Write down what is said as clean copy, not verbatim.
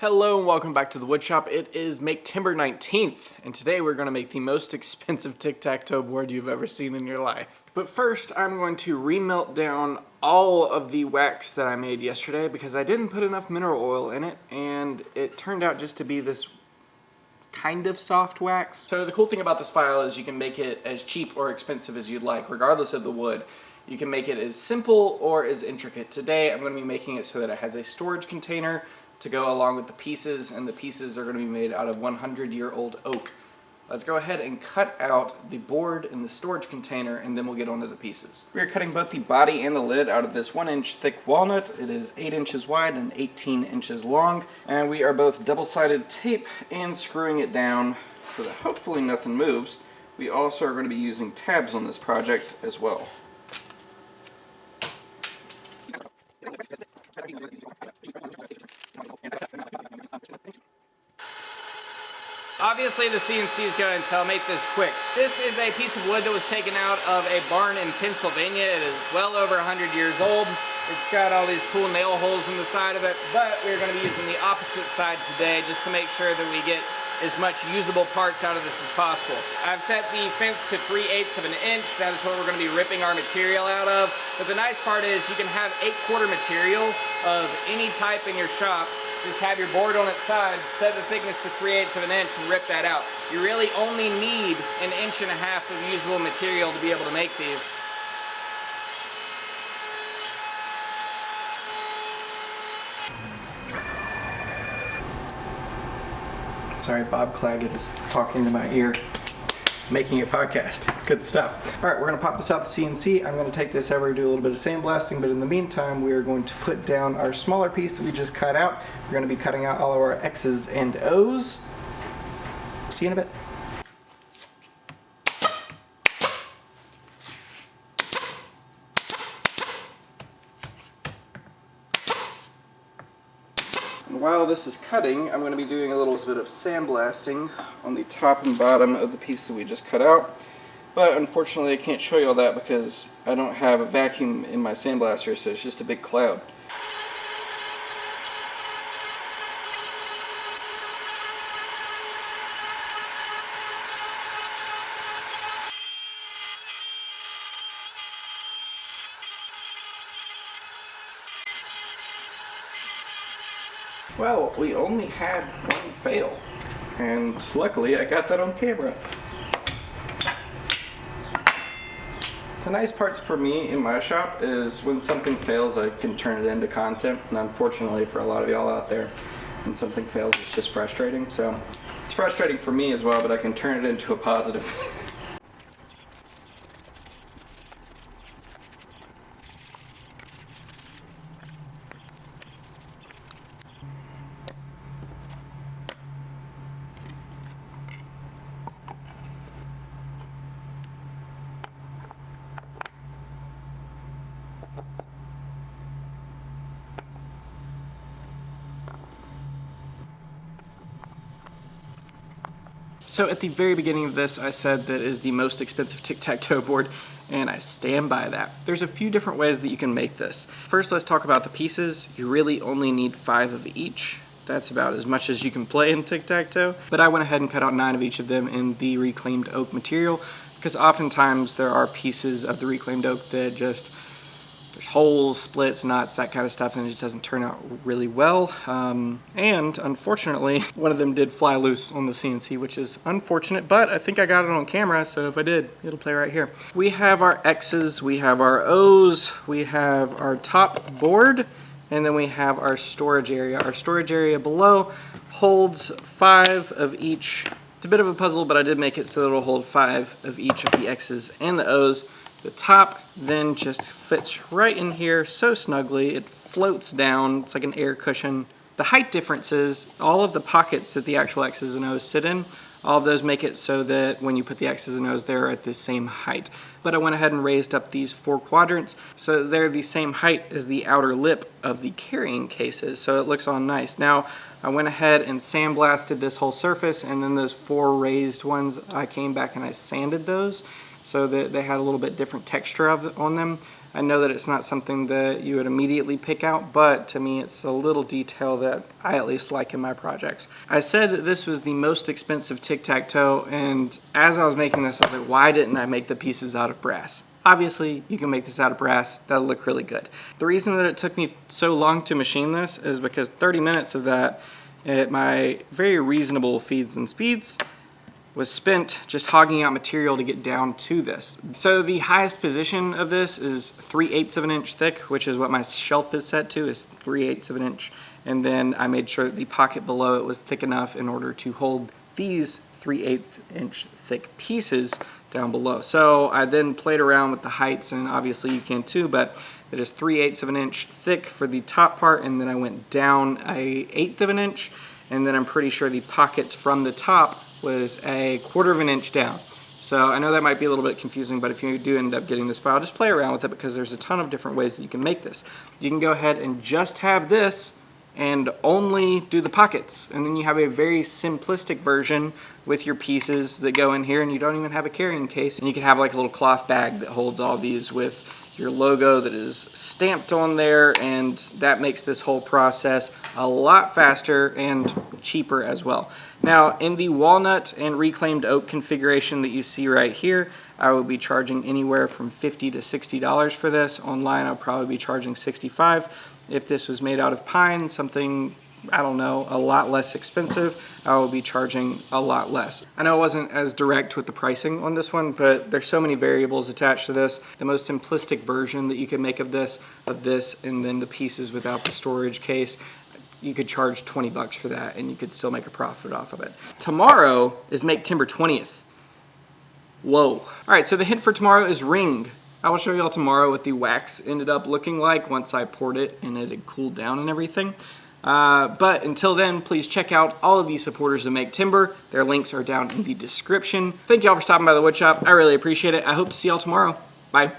Hello and welcome back to the Woodshop. It is Maketember 19th, and today we're going to make the most expensive Tic Tac Toe board you've ever seen in your life. But first, I'm going to remelt down all of the wax that I made yesterday because I didn't put enough mineral oil in it, and it turned out just to be this kind of soft wax. So the cool thing about this file is you can make it as cheap or expensive as you'd like, regardless of the wood. You can make it as simple or as intricate. Today, I'm going to be making it so that it has a storage container to go along with the pieces, and the pieces are going to be made out of 100-year-old oak. Let's go ahead and cut out the board in the storage container, and then we'll get onto the pieces. We are cutting both the body and the lid out of this 1-inch thick walnut. It is 8 inches wide and 18 inches long, and we are both double-sided tape and screwing it down so that hopefully nothing moves. We also are going to be using tabs on this project as well. Obviously the CNC is going to make this quick. This is a piece of wood that was taken out of a barn in Pennsylvania. It is well over 100 years old. It's got all these cool nail holes in the side of it, but we're going to be using the opposite side today just to make sure that we get as much usable parts out of this as possible. I've set the fence to 3/8 of an inch. That is what we're going to be ripping our material out of. But the nice part is you can have 1/4 material of any type in your shop. Just have your board on its side, set the thickness to 3/8 of an inch, and rip that out. You really only need 1.5 inches of usable material to be able to make these. Sorry, Bob Claggett is talking to my ear, making a podcast. It's good stuff. All right, we're gonna pop this out the CNC. I'm gonna take this over and do a little bit of sandblasting, but in the meantime, we are going to put down our smaller piece that we just cut out. We're gonna be cutting out all of our X's and O's. See you in a bit. While this is cutting, I'm going to be doing a little bit of sandblasting on the top and bottom of the piece that we just cut out. But unfortunately I can't show you all that because I don't have a vacuum in my sandblaster, so it's just a big cloud. Well, we only had one fail, and luckily I got that on camera. The nice parts for me in my shop is when something fails I can turn it into content, and unfortunately for a lot of y'all out there, when something fails it's just frustrating. So it's frustrating for me as well, but I can turn it into a positive. So at the very beginning of this, I said that it is the most expensive Tic Tac Toe board, and I stand by that. There's a few different ways that you can make this. First, let's talk about the pieces. You really only need 5 of each. That's about as much as you can play in Tic Tac Toe. But I went ahead and cut out 9 of each of them in the reclaimed oak material, because oftentimes there are pieces of the reclaimed oak that just, there's holes, splits, knots, that kind of stuff, and it just doesn't turn out really well. And unfortunately, one of them did fly loose on the CNC, which is unfortunate, but I think I got it on camera, so if I did, it'll play right here. We have our X's, we have our O's, we have our top board, and then we have our storage area. Our storage area below holds 5 of each. It's a bit of a puzzle, but I did make it so that it'll hold 5 of each of the X's and the O's. The top then just fits right in here so snugly. It floats down. It's like an air cushion. The height differences, all of the pockets that the actual X's and O's sit in, all of those make it so that when you put the X's and O's, they're at the same height. But I went ahead and raised up these 4 quadrants so they're the same height as the outer lip of the carrying cases, so it looks all nice. Now, I went ahead and sandblasted this whole surface, and then those 4 raised ones, I came back and I sanded those so that they had a little bit different texture on them. I know that it's not something that you would immediately pick out, but to me it's a little detail that I at least like in my projects. I said that this was the most expensive tic-tac-toe, and as I was making this, I was like, why didn't I make the pieces out of brass? Obviously, you can make this out of brass. That'll look really good. The reason that it took me so long to machine this is because 30 minutes of that at my very reasonable feeds and speeds was spent just hogging out material to get down to this. So the highest position of this is 3/8 of an inch thick, which is what my shelf is set to, is 3/8 of an inch. And then I made sure that the pocket below it was thick enough in order to hold these 3/8 inch thick pieces down below. So I then played around with the heights, and obviously you can too, but it is 3/8 of an inch thick for the top part, and then I went down 1/8 of an inch, and then I'm pretty sure the pockets from the top was 1/4 of an inch down. So I know that might be a little bit confusing, but if you do end up getting this file, just play around with it because there's a ton of different ways that you can make this. You can go ahead and just have this and only do the pockets, and then you have a very simplistic version with your pieces that go in here, and you don't even have a carrying case, and you can have like a little cloth bag that holds all these with your logo that is stamped on there, and that makes this whole process a lot faster and cheaper as well. Now, in the walnut and reclaimed oak configuration that you see right here, I will be charging anywhere from $50 to $60 for this. Online, I'll probably be charging $65. If this was made out of pine, something, I don't know, a lot less expensive, I will be charging a lot less. I know it wasn't as direct with the pricing on this one, but there's so many variables attached to this. The most simplistic version that you can make of this, and then the pieces without the storage case, you could charge 20 bucks for that and you could still make a profit off of it. Tomorrow is Maketember 20th. Whoa. All right, so the hint for tomorrow is ring. I will show you all tomorrow what the wax ended up looking like once I poured it and it had cooled down and everything. But until then, please check out all of these supporters of Maketember. Their links are down in the description. Thank you all for stopping by the woodshop. I really appreciate it. I hope to see y'all tomorrow. Bye.